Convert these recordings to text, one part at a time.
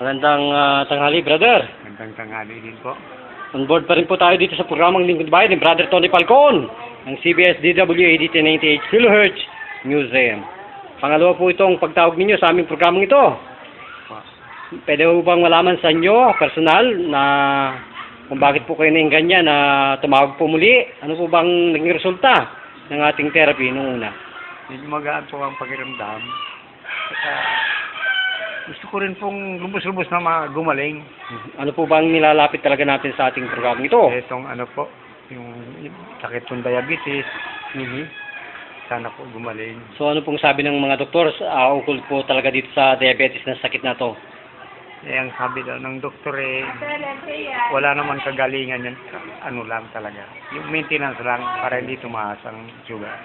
Magandang tanghali, brother. Magandang tanghali din po. On board pa rin po tayo dito sa programang Lingkod Bayan ni Brother Tony Falcon ng CBS DWAD 1098 kHz Museum. Pangalawa po itong pagtawag ninyo sa aming programang ito. Pwede po bang malaman sa inyo, personal, na kung bakit po kayo naingganyan na tumawag po muli? Ano po bang naging resulta ng ating therapy noong una? Medyo magaan po ang pakiramdam. Gusto ko rin pong lubos-lubos na gumaling. Ano po bang nilalapit talaga natin sa ating programang ito? Itong ano po, yung sakit ng diabetes. Sana po gumaling. So ano pong sabi ng mga doktor ukol po talaga dito sa diabetes na sakit na to? Ang sabi daw ng doktor wala naman kagalingan yan. Ano lang talaga. Yung maintenance lang para hindi tumaas ang sugar.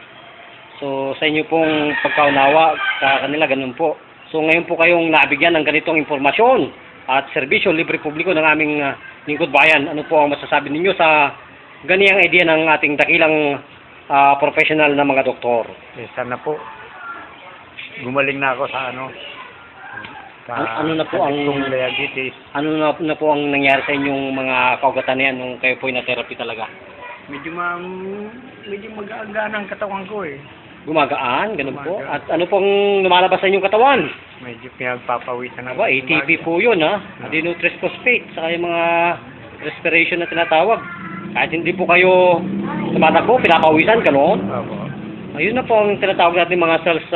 So sa inyo pong pagkaunawa sa kanila, ganun po. So ngayon po kayong nabigyan ng ganitong informasyon at serbisyo libre publiko ng aming Lingkod Bayan. Ano po ang masasabi ninyo sa ganiyang idea ng ating dakilang professional na mga doktor? Sana po gumaling na ako sa ano na po ang diabetes. Ano na po ang nangyari sa inyong mga kaugatan na yan nung kayo po na therapy talaga? Medyo mag-aagaan ang katawan ko Gumagaan, ganun po. At ano pong lumalabas sa inyong katawan? Medyo pinagpapawisan Aba, ATP po yun, Adenovirus phosphate, saka yung mga respiration na tinatawag. Kahit hindi po kayo tumatakbo, pinapawisan, gano'n. Ayun na po ang tinatawag natin mga cells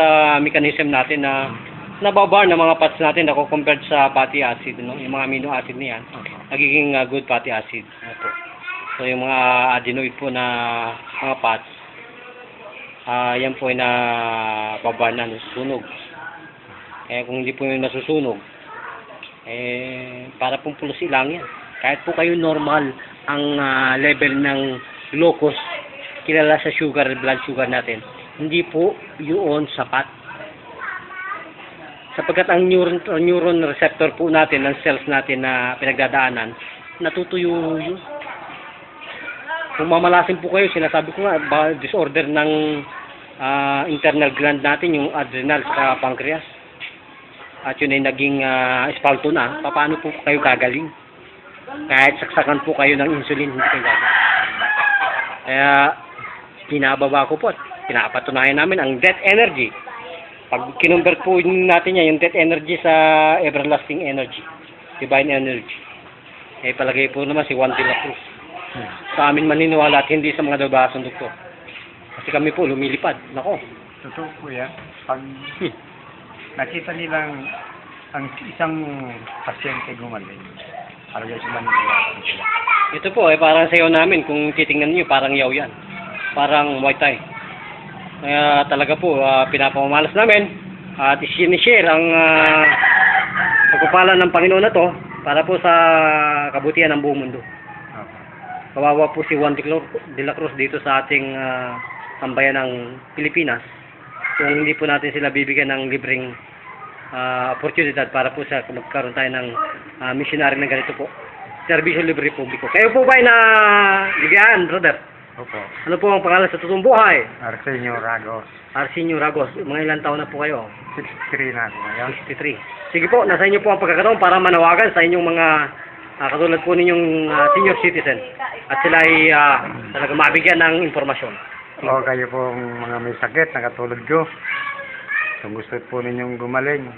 mechanism natin na nababar ng mga fats natin na compared sa fatty acid, no? Yung mga amino acid niyan, nagiging good fatty acid. So yung mga adenoid po na mga fats, yan po ay nababa na, nasusunog. Kaya kung hindi po yung nasusunog, para pong pulos ilang yan. Kahit po kayo normal ang level ng glucose, kilala sa sugar, blood sugar natin, hindi po yun sapat. Sapagkat ang neuron receptor po natin, ng cells natin na pinagdadaanan, natutuyo yun. Kung mamalasin po kayo, sinasabi ko nga, disorder ng internal gland natin, yung adrenal sa pancreas. At yun ay naging espalto na, paano po kayo gagaling? Kahit saksakan po kayo ng insulin, hindi kayo gagaling. Kaya, pinababa ko po, pinapatunayan namin ang death energy. Pag kinonvert po natin yan, yung death energy sa everlasting energy, divine energy. Palagay po naman si Juan de la Cruz. Sa amin maniniwala at hindi sa mga dabasang doktor. Kasi kami po lumilipad. Nako. Totoo po yan. Pag nakita nilang ang isang pasyente gumaling, talaga sila maniniwala sila. Ito po parang sayo namin. Kung titingnan niyo, parang yaw yan. Parang Muay Thai. Kaya talaga po, pinapamamalas namin at isinishare ang pagpapala ng Panginoon na to para po sa kabutihan ng buong mundo. Kawawa po si Juan de la Cruz dito sa ating sambayan ng Pilipinas. Kung hindi po natin sila bibigyan ng libreng oportunidad para po sa magkaroon tayo ng missionary na ganito po. Serbisyo libre publiko. Kayo po ba ay nabigyan, brother? Opo. Ano po ang pangalan sa totoong buhay? Arsenio Ragos. Arsenio Ragos. Mga ilang taon na po kayo? 63 na ako ngayon. 63. Sige po, nasa inyo po ang pagkakataon para manawagan sa inyong mga katulad po ninyong senior citizen at sila ay talaga mabigyan ng informasyon. O kayo po mga may sakit na katulad ko, kung gusto po ninyong gumaling,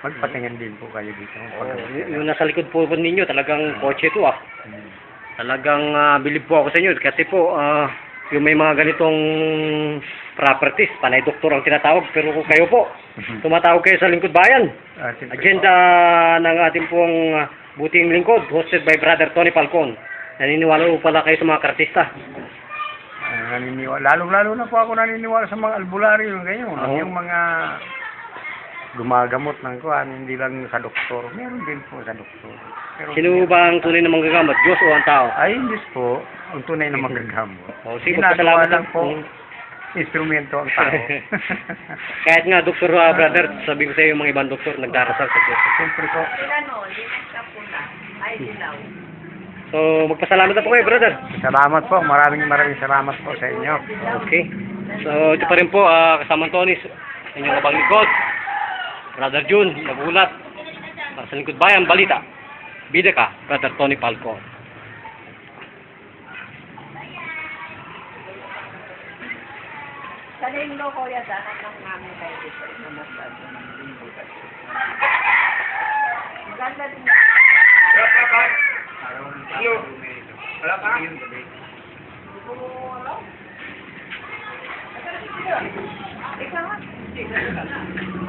magpatingin din po kayo dito. Yung nasa likod po ninyo, talagang kotse ito Talagang bilib po ako sa inyo kasi po yung may mga ganitong properties, panay doktor ang tinatawag, pero kung kayo po, tumatawag kayo sa Lingkod Bayan. Agenda ng ating pong buting lingkod, hosted by Brother Tony Falcon. Naniniwala po pala kayo sa mga kartista. Lalo na po ako naniniwala sa mga albularyo ngayon. Yung mga gumagamot ng kuhan, hindi lang sa doktor. Meron din po sa doktor. Pero sino ba ang tunay na manggagamot? Diyos o ang tao? Ay, hindi po. Ang tunay na manggagamot. Sige, ginagawa lang po. Instrumento ang tao. Kahit nga, Dr. Brother, sabi ko sa iyo yung mga ibang doktor, nagdarasal sa Diyos. Siyempre po. So, magpasalamat na po kayo, brother. Salamat po. Maraming salamat po sa inyo. Okay. So, ito pa rin po, kasama Tony, inyong abang likod. Brother June, nagulat. Para sa Lingkod Bayan Balita, bida ka, Brother Tony Falcon. Sa linggo, kuya, dapat lang namin kayo dito sa masyado ng linggo. Ganda din. Wala pa? Ikaw nga.